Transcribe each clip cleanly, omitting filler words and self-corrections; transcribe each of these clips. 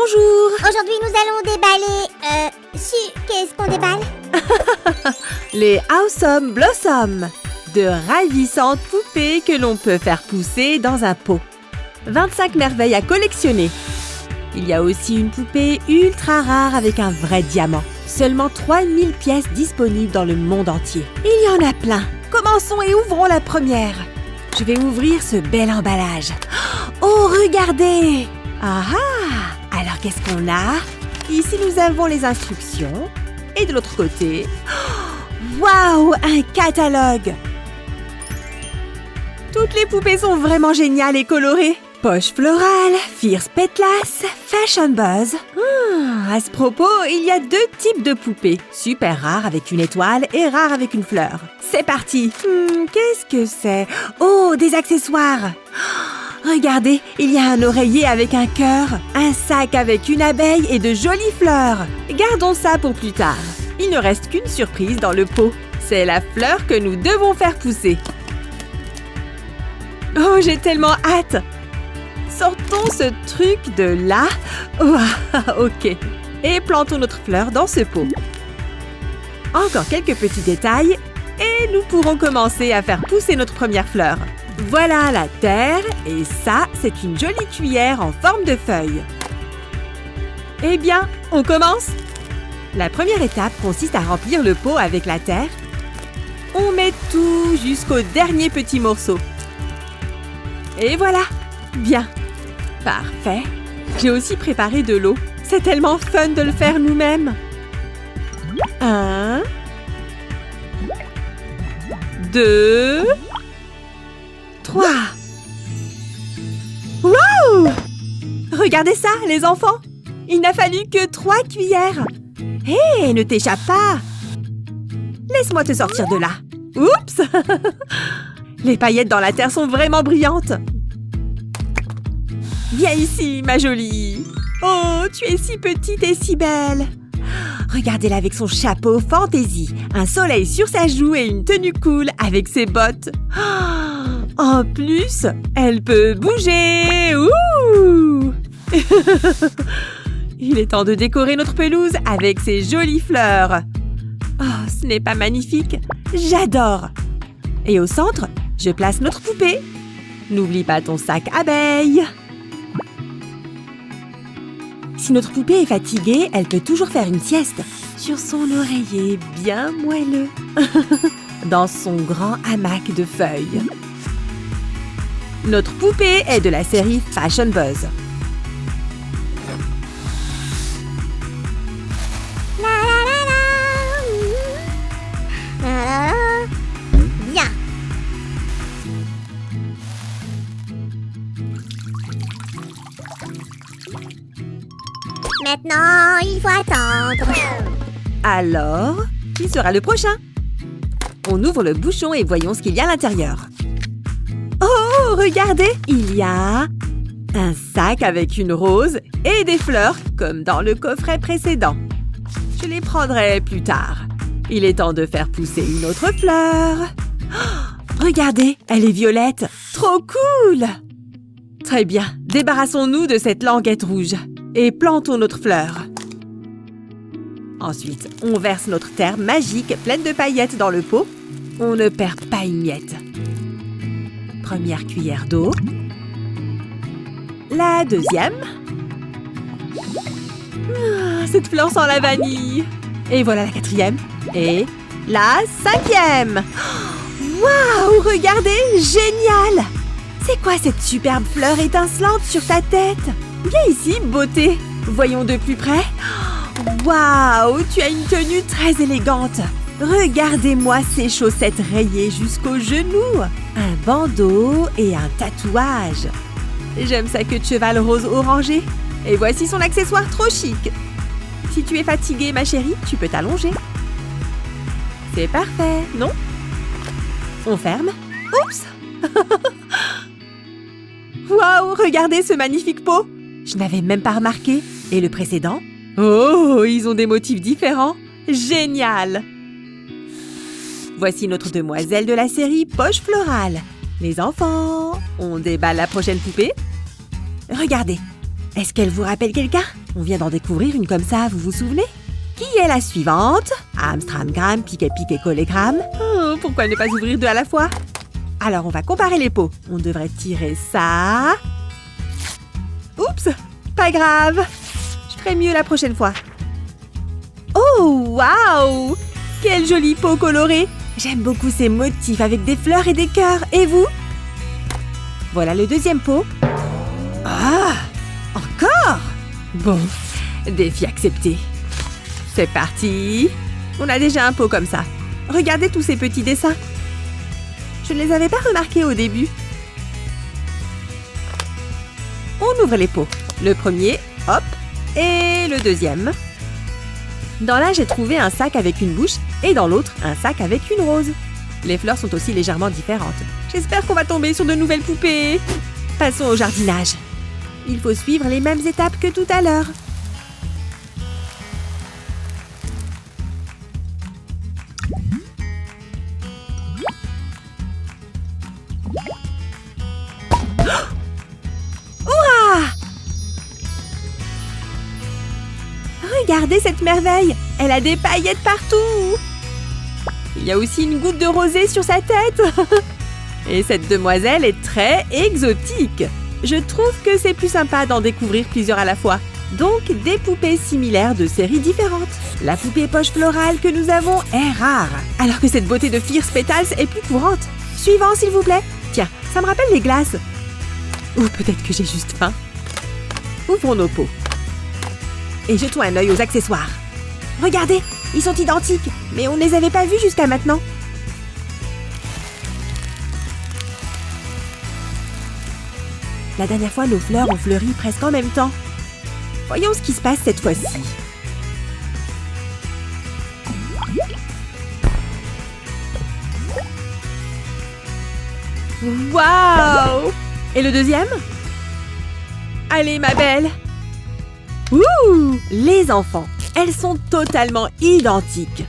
Bonjour. Aujourd'hui, nous allons déballer... qu'est-ce qu'on déballe? Les Awesome Blossom, de ravissantes poupées que l'on peut faire pousser dans un pot. 25 merveilles à collectionner. Il y a aussi une poupée ultra rare avec un vrai diamant. Seulement 3000 pièces disponibles dans le monde entier. Il y en a plein. Commençons et ouvrons la première. Je vais ouvrir ce bel emballage. Oh, regardez! Ah ah! Alors, qu'est-ce qu'on a? Ici, nous avons les instructions. Et de l'autre côté... Waouh! Un catalogue! Toutes les poupées sont vraiment géniales et colorées. Poche florale, Fierce Petlas, Fashion Buzz. À ce propos, il y a 2 types de poupées. Super rares avec une étoile et rares avec une fleur. C'est parti! Qu'est-ce que c'est? Oh, des accessoires! Regardez, il y a un oreiller avec un cœur, un sac avec une abeille et de jolies fleurs. Gardons ça pour plus tard. Il ne reste qu'une surprise dans le pot. C'est la fleur que nous devons faire pousser. Oh, j'ai tellement hâte! Sortons ce truc de là. Ouah, ok. Et plantons notre fleur dans ce pot. Encore quelques petits détails et nous pourrons commencer à faire pousser notre première fleur. Voilà la terre et ça, c'est une jolie cuillère en forme de feuille. Eh bien, on commence? La première étape consiste à remplir le pot avec la terre. On met tout jusqu'au dernier petit morceau. Et voilà! Bien! Parfait! J'ai aussi préparé de l'eau. C'est tellement fun de le faire nous-mêmes! 1, 2, 3. Wow! Regardez ça, les enfants! Il n'a fallu que 3 cuillères! Hé, ne t'échappe pas! Laisse-moi te sortir de là! Oups! Les paillettes dans la terre sont vraiment brillantes! Viens ici, ma jolie! Oh, tu es si petite et si belle! Regardez-la avec son chapeau fantaisie, un soleil sur sa joue et une tenue cool avec ses bottes. En plus, elle peut bouger! Ouh! Il est temps de décorer notre pelouse avec ces jolies fleurs. Oh, ce n'est pas magnifique? J'adore! Et au centre, je place notre poupée. N'oublie pas ton sac abeille. Si notre poupée est fatiguée, elle peut toujours faire une sieste sur son oreiller bien moelleux, dans son grand hamac de feuilles. Notre poupée est de la série Fashion Buzz. Bien. Maintenant, il faut attendre. Alors, qui sera le prochain? On ouvre le bouchon et voyons ce qu'il y a à l'intérieur. Oh, regardez! Il y a un sac avec une rose et des fleurs, comme dans le coffret précédent. Je les prendrai plus tard. Il est temps de faire pousser une autre fleur. Oh, regardez, elle est violette. Trop cool! Très bien, débarrassons-nous de cette languette rouge et plantons notre fleur. Ensuite, on verse notre terre magique pleine de paillettes dans le pot. On ne perd pas une miette. Première cuillère d'eau. La deuxième. Cette fleur sent la vanille. Et voilà la quatrième. Et la cinquième. Waouh, regardez, génial! C'est quoi cette superbe fleur étincelante sur ta tête? Viens ici, beauté. Voyons de plus près. Waouh, tu as une tenue très élégante. Regardez-moi ces chaussettes rayées jusqu'aux genoux. Un bandeau et un tatouage. J'aime sa queue de cheval rose orangé. Et voici son accessoire trop chic. Si tu es fatiguée, ma chérie, tu peux t'allonger. C'est parfait, non? On ferme. Oups! Waouh, regardez ce magnifique pot! Je n'avais même pas remarqué. Et le précédent? Oh, ils ont des motifs différents. Génial! Voici notre demoiselle de la série Poche Florale. Les enfants, on déballe la prochaine poupée? Regardez, Est-ce qu'elle vous rappelle quelqu'un? On vient d'en découvrir une comme ça, vous vous souvenez? Qui est la suivante? Amstramgram, Pique et Collégramme. Oh, pourquoi ne pas ouvrir deux à la fois? Alors, on va comparer les pots. On devrait tirer ça. Oups, pas grave. Je ferai mieux la prochaine fois. Oh, waouh! Quel joli pot coloré! J'aime beaucoup ces motifs avec des fleurs et des cœurs. Et vous? Voilà le deuxième pot. Ah! Encore? Bon, défi accepté. C'est parti. On a déjà un pot comme ça. Regardez tous ces petits dessins. Je ne les avais pas remarqués au début. On ouvre les pots. Le premier, hop, et le deuxième. Dans l'un, j'ai trouvé un sac avec une bouche et dans l'autre, un sac avec une rose. Les fleurs sont aussi légèrement différentes. J'espère qu'on va tomber sur de nouvelles poupées. Passons au jardinage. Il faut suivre les mêmes étapes que tout à l'heure. Regardez cette merveille! Elle a des paillettes partout! Il y a aussi une goutte de rosée sur sa tête! Et cette demoiselle est très exotique! Je trouve que c'est plus sympa d'en découvrir plusieurs à la fois. Donc, des poupées similaires de séries différentes. La poupée poche florale que nous avons est rare, alors que cette beauté de Fierce Petals est plus courante. Suivant, s'il vous plaît. Tiens, ça me rappelle les glaces. Ou peut-être que j'ai juste faim. Ouvrons nos pots. Et jetons un œil aux accessoires. Regardez, ils sont identiques, mais on ne les avait pas vus jusqu'à maintenant. La dernière fois, nos fleurs ont fleuri presque en même temps. Voyons ce qui se passe cette fois-ci. Waouh! Et le deuxième? Allez, ma belle! Ouh! Les enfants, elles sont totalement identiques.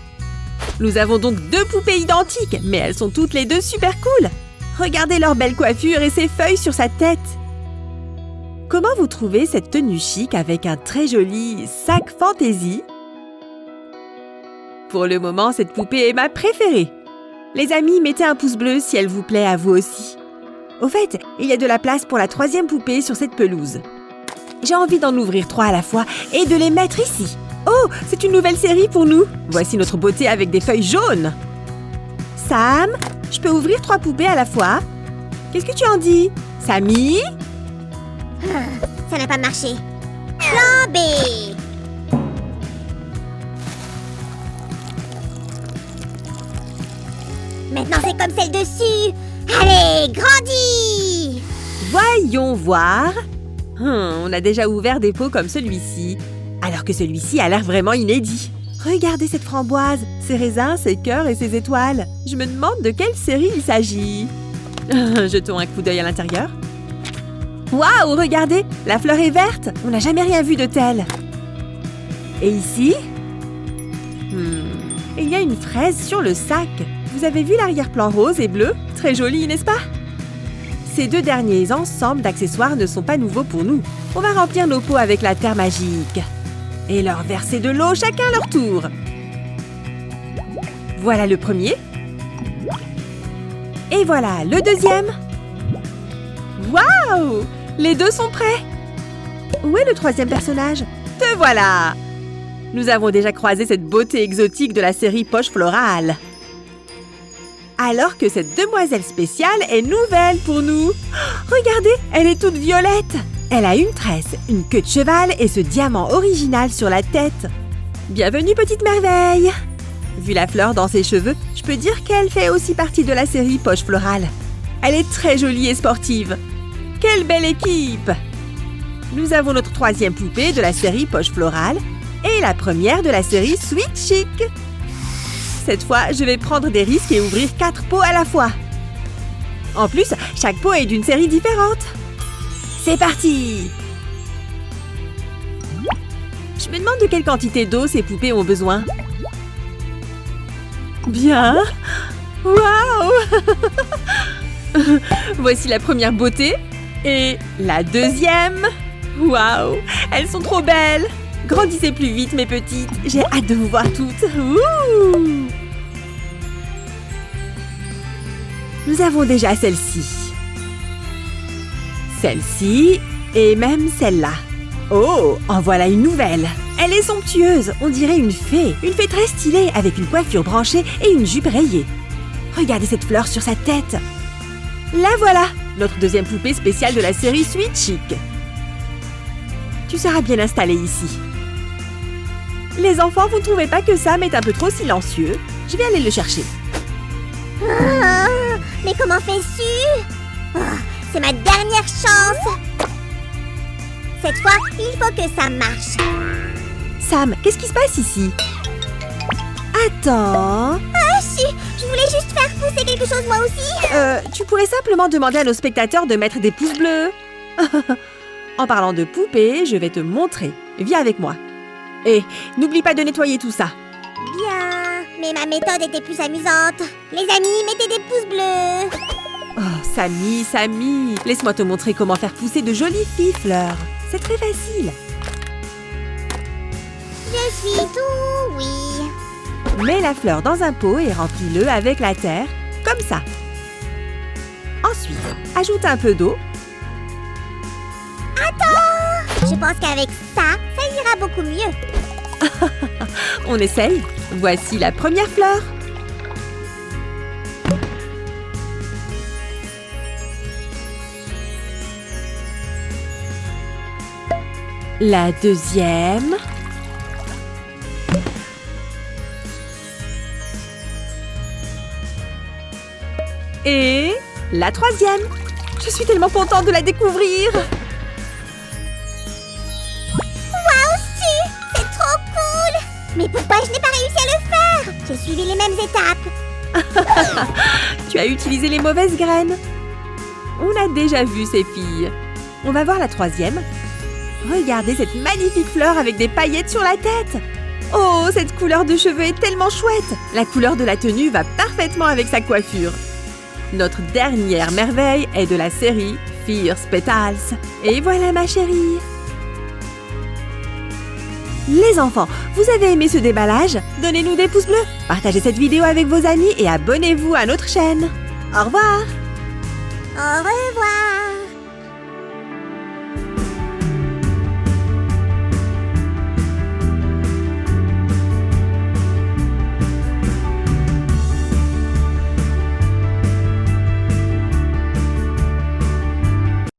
Nous avons donc deux poupées identiques, mais elles sont toutes les deux super cool. Regardez leur belle coiffure et ces feuilles sur sa tête. Comment vous trouvez cette tenue chic avec un très joli sac fantaisie? Pour le moment, cette poupée est ma préférée. Les amis, mettez un pouce bleu si elle vous plaît à vous aussi. Au fait, il y a de la place pour la troisième poupée sur cette pelouse. J'ai envie d'en ouvrir 3 à la fois et de les mettre ici. Oh, c'est une nouvelle série pour nous. Voici notre beauté avec des feuilles jaunes. Sam, je peux ouvrir 3 poupées à la fois? Qu'est-ce que tu en dis? Samy? Ça n'a pas marché. Plan B. Maintenant, c'est comme celle dessus. Allez, grandis! Voyons voir. On a déjà ouvert des pots comme celui-ci, alors que celui-ci a l'air vraiment inédit. Regardez cette framboise, ses raisins, ses cœurs et ses étoiles. Je me demande de quelle série il s'agit. Jetons un coup d'œil à l'intérieur. Waouh, regardez, la fleur est verte. On n'a jamais rien vu de tel. Et ici? Il y a une fraise sur le sac. Vous avez vu l'arrière-plan rose et bleu? Très joli, n'est-ce pas? Ces deux derniers ensembles d'accessoires ne sont pas nouveaux pour nous. On va remplir nos pots avec la terre magique. Et leur verser de l'eau chacun à leur tour. Voilà le premier. Et voilà le deuxième. Waouh! Les deux sont prêts. Où est le troisième personnage? Te voilà! Nous avons déjà croisé cette beauté exotique de la série Poche Florale. Alors que cette demoiselle spéciale est nouvelle pour nous. Oh, regardez, elle est toute violette. Elle a une tresse, une queue de cheval et ce diamant original sur la tête. Bienvenue, petite merveille. Vu la fleur dans ses cheveux, je peux dire qu'elle fait aussi partie de la série Poche Florale. Elle est très jolie et sportive. Quelle belle équipe! Nous avons notre troisième poupée de la série Poche Florale et la première de la série Sweet Chic. Cette fois, je vais prendre des risques et ouvrir 4 pots à la fois. En plus, chaque pot est d'une série différente. C'est parti! Je me demande de quelle quantité d'eau ces poupées ont besoin. Bien! Waouh! Voici la première beauté. Et la deuxième. Waouh, elles sont trop belles. Grandissez plus vite, mes petites. J'ai hâte de vous voir toutes. Ouh. Nous avons déjà celle-ci. Celle-ci et même celle-là. Oh, en voilà une nouvelle. Elle est somptueuse, on dirait une fée. Une fée très stylée avec une coiffure branchée et une jupe rayée. Regardez cette fleur sur sa tête. La voilà, notre deuxième poupée spéciale de la série Sweet Chic. Tu seras bien installée ici. Les enfants, vous ne trouvez pas que Sam est un peu trop silencieux? Je vais aller le chercher. Oh, mais comment fais-tu? Oh, c'est ma dernière chance. Cette fois, il faut que ça marche. Sam, qu'est-ce qui se passe ici? Attends... Ah si, je voulais juste faire pousser quelque chose moi aussi. Tu pourrais simplement demander à nos spectateurs de mettre des pouces bleus. En parlant de poupées, je vais te montrer. Viens avec moi. Et n'oublie pas de nettoyer tout ça. Bien, mais ma méthode était plus amusante. Les amis, mettez des pouces bleus. Oh, Sammy, laisse-moi te montrer comment faire pousser de jolies filles-fleurs. C'est très facile. Je suis tout oui. Mets la fleur dans un pot et remplis-le avec la terre, comme ça. Ensuite, ajoute un peu d'eau. Attends! Je pense qu'avec ça ira beaucoup mieux. On essaye. Voici la première fleur. La deuxième. Et la troisième. Je suis tellement contente de la découvrir. Waouh, Stu! C'est trop cool! Mais pourquoi je n'ai pas réussi à le faire? J'ai suivi les mêmes étapes. Tu as utilisé les mauvaises graines. On a déjà vu ces filles. On va voir la troisième. Regardez cette magnifique fleur avec des paillettes sur la tête. Oh, cette couleur de cheveux est tellement chouette. La couleur de la tenue va parfaitement avec sa coiffure. Notre dernière merveille est de la série Fierce Petals. Et voilà ma chérie. Les enfants, vous avez aimé ce déballage? Donnez-nous des pouces bleus, partagez cette vidéo avec vos amis et abonnez-vous à notre chaîne. Au revoir! Au revoir!